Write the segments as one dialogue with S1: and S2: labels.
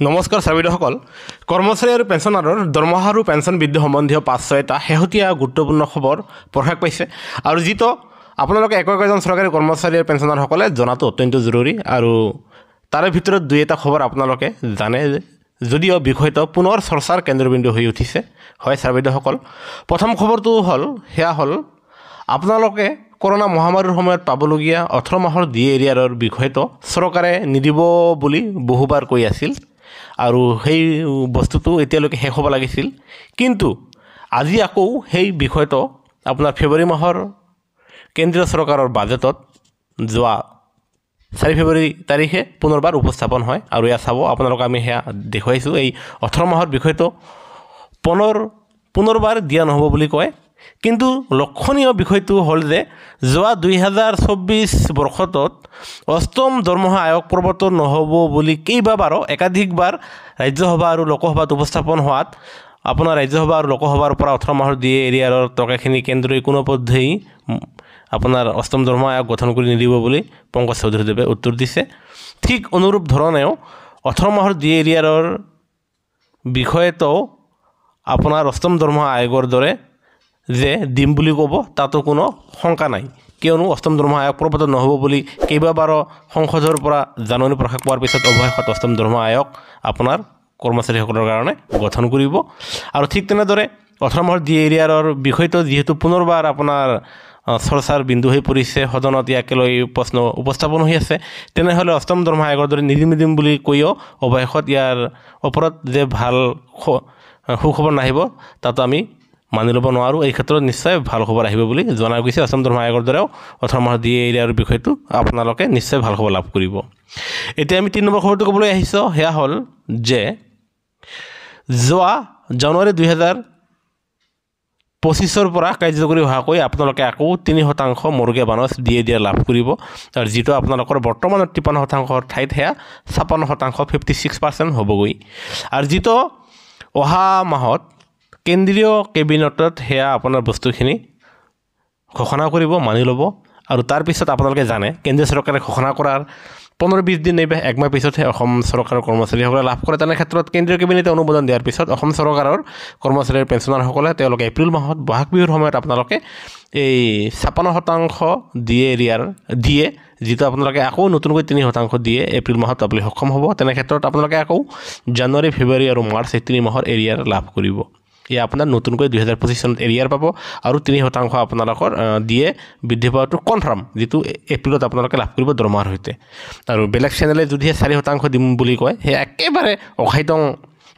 S1: নমস্কাৰ ছাবিদসকল কৰ্মচাৰী আৰু পেঞ্চনাৰৰ দৰমহা আৰু পেঞ্চন বৃদ্ধি সম্বন্ধীয় ৫-৬টা শেহতীয়া গুৰুত্বপূৰ্ণ খবৰ প্ৰকাশ পাইছে আৰু যিটো আপোনালোকে একজন চৰকাৰী কৰ্মচাৰী আৰু পেঞ্চনাৰসকলে জনাটো অত্যন্ত জৰুৰী আৰু তাৰে ভিতৰত দুই এটা খবৰ আপোনালোকে জানে যদিও বিষয়টো পুনৰ চৰ্চাৰ কেন্দ্ৰবিন্দু হৈ উঠিছে হয় ছাবিদসকল প্ৰথম খবৰটো সেয়া হ'ল আপোনালোকে কৰোনা মহামাৰীৰ সময়ত পাবলগীয়া ১৮ মাহৰ ডি এৰিয়াৰৰ বিষয়টো চৰকাৰে নিদিব বুলি বহুবাৰ কৈ আছিল আৰু সেই বস্তুটো এতিয়ালৈকে শেষ হ'ব লাগিছিল কিন্তু আজি আকৌ সেই বিষয়টো আপোনাৰ ফেব্ৰুৱাৰী মাহৰ কেন্দ্ৰীয় চৰকাৰৰ বাজেটত যোৱা ৪ ফেব্ৰুৱাৰী তাৰিখে পুনৰবাৰ উপস্থাপন হয় আৰু এয়া চাব আপোনালোক আমি সেয়া দেখুৱাইছোঁ এই ১৮ মাহৰ বিষয়টো পুনৰবাৰ দিয়া নহ'ব বুলি কয় কিন্তু লক্ষণীয় বিষয়টো হ'ল যে যোৱা ২০২৪ বৰ্ষটোত অষ্টম দৰমহা আয়োগ প্ৰৱৰ্তন নহ'ব বুলি কেইবাবাৰো একাধিকবাৰ ৰাজ্যসভা আৰু লোকসভাত উপস্থাপন হোৱাত আপোনাৰ ৰাজ্যসভা আৰু লোকসভাৰ পৰা ১৮ মাহৰ ডি এৰিয়াৰৰ টকাখিনি কেন্দ্ৰই কোনো পদ্ধতি আপোনাৰ অষ্টম দৰমহা আয়োগ গঠন কৰি নিদিব বুলি পংকজ চৌধুৰীদেৱে উত্তৰ দিছে ঠিক অনুৰূপ ধৰণেও ১৮ মাহৰ ডি এৰিয়াৰৰ বিষয়টো আপোনাৰ অষ্টম দৰমহা আয়োগৰ দৰে যে দিম বুলি ক'ব তাতো কোনো শংকা নাই কিয়নো অষ্টম দৰমহা আয়োগ প্ৰৱৰ্তন নহ'ব বুলি কেইবাবাৰো সংসদৰ পৰা জাননী প্ৰকাশ পোৱাৰ পিছত অৱশেষত অষ্টম দৰমহা আয়োগ আপোনাৰ কৰ্মচাৰীসকলৰ কাৰণে গঠন কৰিব আৰু ঠিক তেনেদৰে ১৮ মাহৰ ডি এৰিয়াৰৰ বিষয়টো যিহেতু পুনৰবাৰ আপোনাৰ চৰ্চাৰ বিন্দু হৈ পৰিছে সদনত ইয়াকে লৈ প্ৰশ্ন উপস্থাপন হৈ আছে তেনেহ'লে অষ্টম দৰমহা আয়োগৰ দৰে নিদিম বুলি কৈও অৱশেষত ইয়াৰ ওপৰত যে ভাল সুখবৰ নাহিব তাতো আমি মানি ল'ব নোৱাৰোঁ এই ক্ষেত্ৰত নিশ্চয় ভাল খবৰ আহিব বুলি জনা গৈছে অষ্টম দৰমহা আয়োগৰ দ্বাৰাও ১৮ মাহৰ ডি এৰিয়াৰ বিষয়টো আপোনালোকে নিশ্চয় ভাল খবৰ লাভ কৰিব এতিয়া আমি ৩ নম্বৰ খবৰটো ক'বলৈ আহিছোঁ সেয়া হ'ল যে যোৱা জানুৱাৰী ২০২৫ৰ পৰা কাৰ্যকৰী হোৱাকৈ আপোনালোকে আকৌ ৩% মৰ্গে বানচ ডি এৰিয়াৰ লাভ কৰিব আৰু যিটো আপোনালোকৰ বৰ্তমানৰ ৫৩%ৰ ঠাইত সেয়া ৫৬% 56% হ'বগৈ আৰু যিটো অহা মাহত কেন্দ্ৰীয় কেবিনেটত সেয়া আপোনাৰ বস্তুখিনি ঘোষণা কৰিব মানি ল'ব আৰু তাৰপিছত আপোনালোকে জানে কেন্দ্ৰীয় চৰকাৰে ঘোষণা কৰাৰ ১৫-২০ দিন নাইবা একমাহ পিছতহে অসম চৰকাৰৰ কৰ্মচাৰীসকলে লাভ কৰে তেনে ক্ষেত্ৰত কেন্দ্ৰীয় কেবিনেটে অনুমোদন দিয়াৰ পিছত অসম চৰকাৰৰ কৰ্মচাৰী আৰু পেঞ্চনাৰসকলে তেওঁলোকে এপ্ৰিল মাহত বহাগ বিহুৰ সময়ত আপোনালোকে এই ৫৬% দিয়ে যিটো আপোনালোকে আকৌ নতুনকৈ ৩% দিয়ে এপ্ৰিল মাহত পাবলৈ সক্ষম হ'ব তেনে ক্ষেত্ৰত আপোনালোকে আকৌ জানুৱাৰী ফেব্ৰুৱাৰী আৰু মাৰ্চ এই ৩ মাহৰ এৰিয়াৰ লাভ কৰিব এয়া আপোনাৰ নতুনকৈ ২০২৫ চনত এৰিয়াৰ পাব আৰু ৩% আপোনালোকৰ দিয়ে বৃদ্ধি পোৱাটো কনফাৰ্ম যিটো এপ্ৰিলত আপোনালোকে লাভ কৰিব দৰমহাৰ সৈতে আৰু বেলেগ চেনেলে যদিহে ৪% দিম বুলি কয় সেয়া একেবাৰে অখাইতং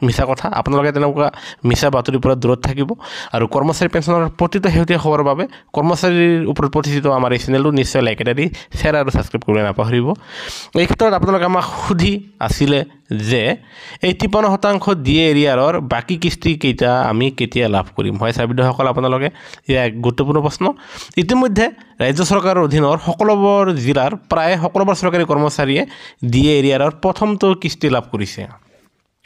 S1: মিছা কথা আপোনালোকে তেনেকুৱা মিছা বাতৰিৰ পৰা দূৰত থাকিব আৰু কৰ্মচাৰী পেঞ্চনৰ প্ৰতিটো শেহতীয়া খবৰৰ বাবে কৰ্মচাৰীৰ ওপৰত প্ৰতিষ্ঠিত আমাৰ এই চেনেলটো নিশ্চয় লাইক এটা দি শ্বেয়াৰ আৰু ছাবস্ক্ৰাইব কৰিবলৈ নাপাহৰিব এই ক্ষেত্ৰত আপোনালোকে আমাক সুধি আছিলে যে এই ৫৩% ডি এৰিয়াৰৰ বাকী কিস্তি কেইটা আমি কেতিয়া লাভ কৰিম হয় ছাবিদসকল আপোনালোকে এয়া এক গুৰুত্বপূৰ্ণ প্ৰশ্ন ইতিমধ্যে ৰাজ্য চৰকাৰৰ অধীনৰ সকলোবোৰ জিলাৰ প্ৰায় সকলোবোৰ চৰকাৰী কৰ্মচাৰীয়ে ডি এৰিয়াৰৰ প্ৰথমটো কিস্তি লাভ কৰিছে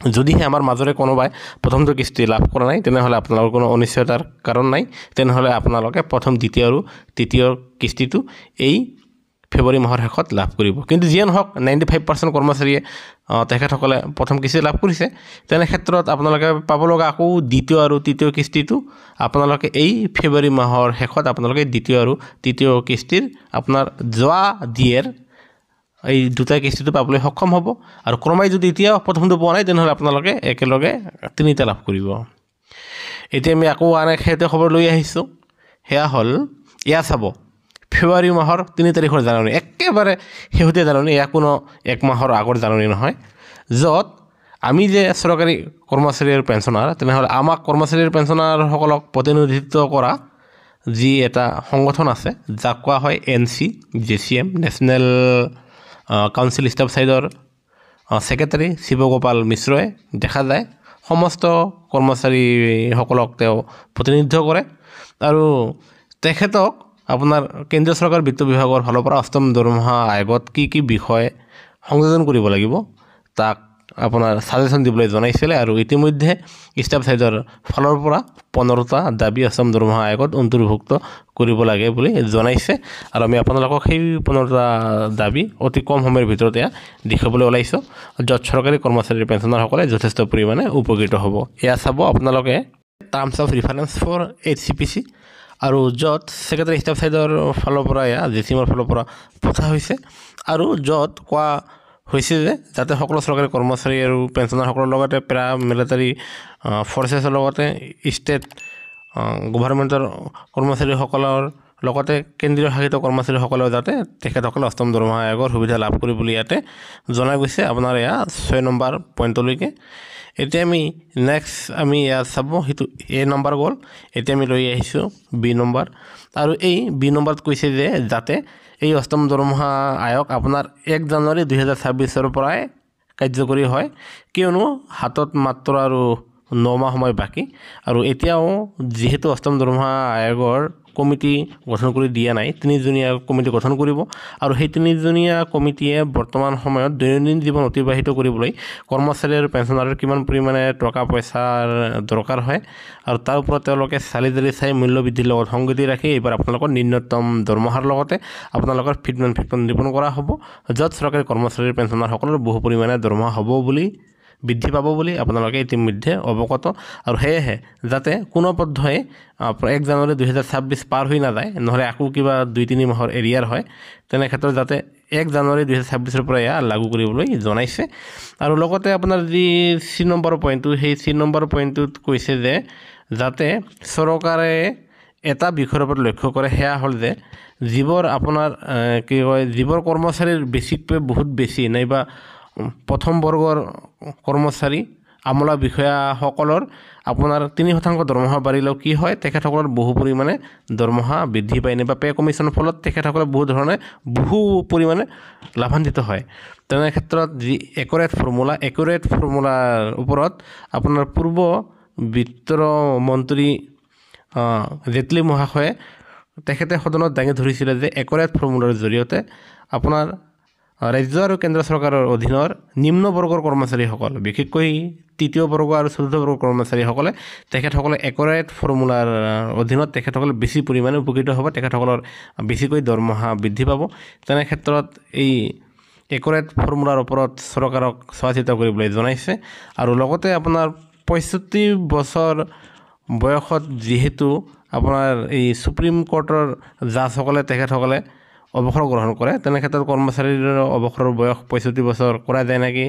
S1: যদিহে আমাৰ মাজৰে কোনোবাই প্ৰথমটো কিস্তি লাভ কৰা নাই তেনেহ'লে আপোনালোকৰ কোনো অনিশ্চয়তাৰ কাৰণ নাই তেনেহ'লে আপোনালোকে প্ৰথম দ্বিতীয় আৰু তৃতীয় কিস্তিটো এই ফেব্ৰুৱাৰী মাহৰ শেষত লাভ কৰিব কিন্তু যিয়ে নহওক 95% কৰ্মচাৰীয়ে তেখেতসকলে প্ৰথম কিস্তি লাভ কৰিছে তেনে ক্ষেত্ৰত আপোনালোকে পাব লগা আকৌ দ্বিতীয় আৰু তৃতীয় কিস্তিটো আপোনালোকে এই ফেব্ৰুৱাৰী মাহৰ শেষত আপোনালোকে দ্বিতীয় আৰু তৃতীয় কিস্তিৰ আপোনাৰ যোৱা ডিয়েৰ এই দুটা কিস্তিটো পাবলৈ সক্ষম হ'ব আৰু ক্ৰমাই যদি এতিয়া প্ৰথমটো পোৱা নাই তেনেহ'লে আপোনালোকে একেলগে ৩টা লাভ কৰিব এতিয়া আমি আকৌ আন এক শেহতীয়া খবৰ লৈ আহিছোঁ সেয়া হ'ল এয়া চাব ফেব্ৰুৱাৰী মাহৰ ৩ তাৰিখৰ জাননী একেবাৰে শেহতীয়া জাননী এয়া কোনো এক মাহৰ আগৰ জাননী নহয় য'ত আমি যে চৰকাৰী কৰ্মচাৰী আৰু পেঞ্চনাৰ তেনেহ'লে আমাক কৰ্মচাৰী আৰু পেঞ্চনাৰসকলক প্ৰতিনিধিত্ব কৰা যি এটা সংগঠন আছে যাক কোৱা হয় NCJCM নেশ্যনেল কাউন্সিল ষ্টাফ ছাইডৰ ছেক্ৰেটাৰী শিৱগোপাল মিশ্ৰই দেখা যায় সমস্ত কৰ্মচাৰীসকলক তেওঁ প্ৰতিনিধিত্ব কৰে আৰু তেখেতক আপোনাৰ কেন্দ্ৰীয় চৰকাৰ বিত্ত বিভাগৰ ফালৰ পৰা অষ্টম দৰমহা আয়োগত কি বিষয় সংযোজন কৰিব লাগিব তাক আপোনাৰ ছাজেশ্যন দিবলৈ জনাইছিলে আৰু ইতিমধ্যে ষ্টাফ ছাইডৰ ফালৰ পৰা 15টা দাবী অসম দৰমহা আয়োগত অন্তৰ্ভুক্ত কৰিব লাগে বুলি জনাইছে আৰু আমি আপোনালোকক সেই 15টা দাবী অতি কম সময়ৰ ভিতৰত দেখাবলৈ ওলাইছোঁ য'ত চৰকাৰী কৰ্মচাৰীৰ পেঞ্চনাৰসকলে যথেষ্ট পৰিমাণে উপকৃত হ'ব এয়া চাব আপোনালোকে টাৰ্মছ অফ ৰিফাৰেঞ্চ ফৰ HCPC আৰু য'ত ছেক্ৰেটাৰী ষ্টাফ ছাইডৰ ফালৰ পৰা জেচিমৰ ফালৰ পৰা পঠা হৈছে আৰু য'ত কোৱা হৈছে যে যাতে সকলো চৰকাৰী কৰ্মচাৰী আৰু পেঞ্চনাৰসকলৰ লগতে পেৰা মিলিটাৰী ফৰ্চেছৰ লগতে ষ্টেট গভৰ্ণমেণ্টৰ কৰ্মচাৰীসকলৰ লগতে কেন্দ্ৰীয় শাসিত কৰ্মচাৰীসকলেও যাতে তেখেতসকলে অষ্টম দৰমহা আয়োগৰ সুবিধা লাভ কৰিবলৈ ইয়াতে জনাই গৈছে আপোনাৰ 6 নম্বৰ পইণ্টলৈকে এতিয়া আমি নেক্সট আমি ইয়াত চাব সেইটো A নম্বৰ গ'ল এতিয়া আমি লৈ আহিছোঁ B নম্বৰ আৰু এই B নম্বৰত কৈছে যে যাতে এই অষ্টম দৰমহা আয়োগ আপোনাৰ 1 জানুৱাৰী 2026 পৰাই কাৰ্যকৰী হয় কিয়নো হাতত মাত্ৰ আৰু 9 মাহ সময় বাকী আৰু এতিয়াও যেহেতু অষ্টম দৰমহা আয়োগৰ কমিটি গঠন কৰি দিয়া নাই 3জনীয়া কমিটি গঠন কৰিব আৰু সেই 3জনীয়া কমিটিয়ে বৰ্তমান সময়ত দৈনন্দিন জীৱন অতিবাহিত কৰিবলৈ কৰ্মচাৰী আৰু পেঞ্চনাৰৰ কিমান পৰিমাণে টকা পইচাৰ দৰকাৰ হয় আৰু তাৰ ওপৰত তেওঁলোকে চালি চাই মূল্য বৃদ্ধিৰ লগত সংগতি ৰাখি এইবাৰ আপোনালোকৰ নিম্নতম দৰমহাৰ লগতে আপোনালোকৰ ফিটমেণ্ট ফেক্টৰ নিৰূপণ কৰা হ'ব য'ত চৰকাৰী কৰ্মচাৰীৰ পেঞ্চনাৰসকলৰ বহু পৰিমাণে দৰমহা হ'ব বুলি বৃদ্ধি পাব বুলি আপোনালোকে ইতিমধ্যে অৱগত আৰু সেয়েহে যাতে কোনোপধ্যে 1 জানুৱাৰী 2026 পাৰ হৈ নাযায় নহ'লে আকৌ কিবা 2-3 মাহৰ এৰিয়াৰ হয় তেনে ক্ষেত্ৰত যাতে 1 জানুৱাৰী 2026 পৰা লাগু কৰিবলৈ জনাইছে আৰু লগতে আপোনাৰ যি C নম্বৰ পইণ্টটো সেই C নম্বৰ পইণ্টটোত কৈছে যে যাতে চৰকাৰে এটা বিষয়ৰ ওপৰত লক্ষ্য কৰে সেয়া হ'ল যে যিবোৰ আপোনাৰ কি কয় যিবোৰ কৰ্মচাৰীৰ বেছিক পে বহুত বেছি নাইবা প্ৰথম বৰ্গৰ কৰ্মচাৰী আমলা বিষয়াসকলৰ আপোনাৰ 3% দৰমহা বাঢ়িলেও কি হয় তেখেতসকলৰ বহু পৰিমাণে দৰমহা বৃদ্ধি পায় নাইবা পে কমিশ্যনৰ ফলত তেখেতসকলে বহু পৰিমাণে লাভান্বিত হয় তেনে ক্ষেত্ৰত যি একুৰেট ফৰ্মুলাৰ ওপৰত আপোনাৰ পূৰ্ব বিত্ত মন্ত্ৰী জেটলি মহাশয়ে তেখেতে সদনত দাঙি ধৰিছিলে যে একুৰেট ফৰ্মুলাৰ জৰিয়তে আপোনাৰ ৰাজ্য আৰু কেন্দ্ৰ চৰকাৰৰ অধীনৰ নিম্ন বৰ্গৰ কৰ্মচাৰীসকল বিশেষকৈ তৃতীয় বৰ্গ আৰু চতুৰ্থ বৰ্গৰ কৰ্মচাৰীসকলে তেখেতসকলে একুৰেট ফৰ্মুলাৰ অধীনত তেখেতসকলে বেছি পৰিমাণে উপকৃত হ'ব তেখেতসকলৰ বেছিকৈ দৰমহা বৃদ্ধি পাব তেনে ক্ষেত্ৰত এই একুৰেট ফৰ্মুলাৰ ওপৰত চৰকাৰক চোৱা চিতা কৰিবলৈ জনাইছে আৰু লগতে আপোনাৰ 65 বছৰ বয়সত যিহেতু আপোনাৰ এই সুপ্ৰিম কোৰ্টৰ জাজসকলে তেখেতসকলে অৱসৰ গ্ৰহণ কৰে তেনে ক্ষেত্ৰত কৰ্মচাৰীৰ অৱসৰৰ বয়স 65 বছৰ কৰা যায় নেকি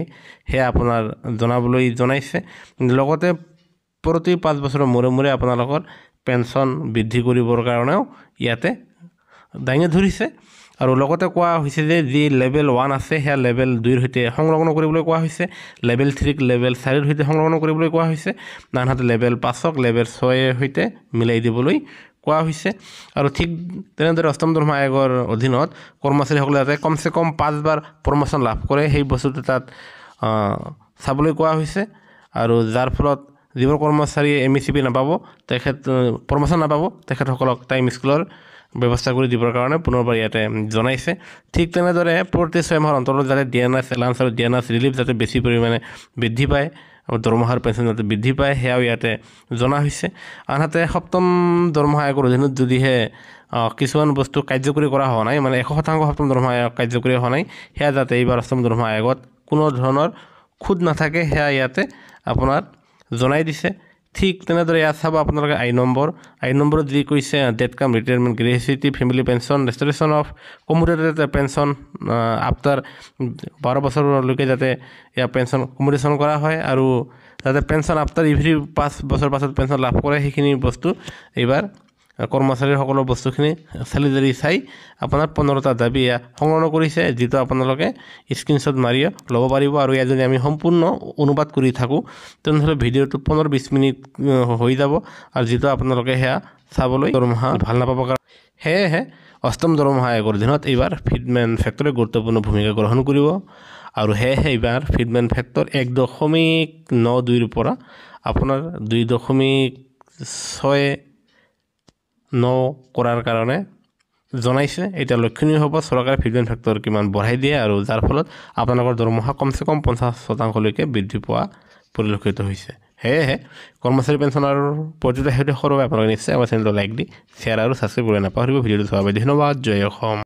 S1: সেয়া আপোনাৰ জনাবলৈ জনাইছে লগতে প্ৰতি 5 বছৰৰ মূৰে আপোনালোকৰ পেঞ্চন বৃদ্ধি কৰিবৰ কাৰণেও ইয়াতে দাঙি ধৰিছে আৰু লগতে কোৱা হৈছে যে যি লেভেল 1 আছে সেয়া লেভেল 2ৰ সৈতে সংলগ্ন কৰিবলৈ কোৱা হৈছে লেভেল 3ক লেভেল 4ৰ সৈতে সংলগ্ন কৰিবলৈ কোৱা হৈছে আনহাতে লেভেল 5ক লেভেল 6ৰ সৈতে মিলাই দিবলৈ কোৱা হৈছে আৰু ঠিক তেনেদৰে অষ্টম দৰমহা আয়োগৰ অধীনত কৰ্মচাৰীসকলে যাতে কমচে কম 5 বাৰ প্ৰমোশ্যন লাভ কৰে সেই বস্তুটো তাত চাবলৈ কোৱা হৈছে আৰু যাৰ ফলত যিবোৰ কৰ্মচাৰীয়ে MSCP নাপাব প্ৰমোশ্যন নাপাব তেখেতসকলক টাইম স্কুলৰ ব্যৱস্থা কৰি দিবৰ কাৰণে পুনৰবাৰ ইয়াতে জনাইছে ঠিক তেনেদৰে প্ৰতি 6 মাহৰ অন্তৰত যাতে DNS এলাউন্স আৰু DNS ৰিলিফ যাতে বেছি পৰিমাণে বৃদ্ধি পায় দৰমহাৰ পেঞ্চন যাতে বৃদ্ধি পায় সেয়াও ইয়াতে জনা হৈছে আনহাতে সপ্তম দৰমহা আয়োগৰ অধীনত যদিহে কিছুমান বস্তু কাৰ্যকৰী কৰা হোৱা নাই মানে 100% সপ্তম দৰমহা আয়োগ কাৰ্যকৰী হোৱা নাই সেয়া যাতে এইবাৰ অষ্টম দৰমহা আয়োগত কোনো ধৰণৰ খুদ নাথাকে সেয়া ইয়াতে আপোনাৰ জনাই দিছে ঠিক তেনেদৰে ইয়াত চাব আপোনালোকে আই নম্বৰত যি কৈছে death cum retirement gratuity family pension restoration of commuted pension after 12 বছৰলৈকে যাতে ইয়াৰ পেঞ্চন কমুটেশ্যন কৰা হয় আৰু যাতে পেঞ্চন আফটাৰ এভৰি 5 বছৰ পাছত পেঞ্চন লাভ কৰে সেইখিনি বস্তু এইবাৰ কৰ্মচাৰীসকলৰ বস্তুখিনি চালি চাই আপোনাৰ 15টা দাবী সংলগ্ন কৰিছে যিটো আপোনালোকে স্ক্ৰীনশ্বট মাৰি ল'ব পাৰিব আৰু ইয়াত যদি আমি সম্পূৰ্ণ অনুবাদ কৰি থাকোঁ তেনেহ'লে ভিডিঅ'টো 15-20 মিনিট হৈ যাব আৰু যিটো আপোনালোকে সেয়া চাবলৈ দৰমহা ভাল নাপাব কাৰণ সেয়েহে অষ্টম দৰমহা আয়োগৰ অধীনত এইবাৰ ফিটমেণ্ট ফেক্টৰে গুৰুত্বপূৰ্ণ ভূমিকা গ্ৰহণ কৰিব আৰু সেয়েহে এইবাৰ ফিটমেণ্ট ফেক্টৰ 1.92ৰ পৰা আপোনাৰ 2.69 কৰাৰ কাৰণে জনাইছে এতিয়া লক্ষণীয় হ'ব চৰকাৰে ফিডমেণ্ট ফেক্টৰ কিমান বঢ়াই দিয়ে আৰু যাৰ ফলত আপোনালোকৰ দৰমহা কমচে কম 50% বৃদ্ধি পোৱা পৰিলক্ষিত হৈছে সেয়েহে কৰ্মচাৰী পেঞ্চনৰ প্ৰতিটো সৈতে সৰুৱে আপোনালোকে নিশ্চয় আমাৰ চেনেলটো লাইক দি শ্বেয়াৰ আৰু ছাবস্ক্ৰাইব কৰি নাপাহৰিব ভিডিঅ'টো চোৱাৰ বাবে ধন্যবাদ জয় অসম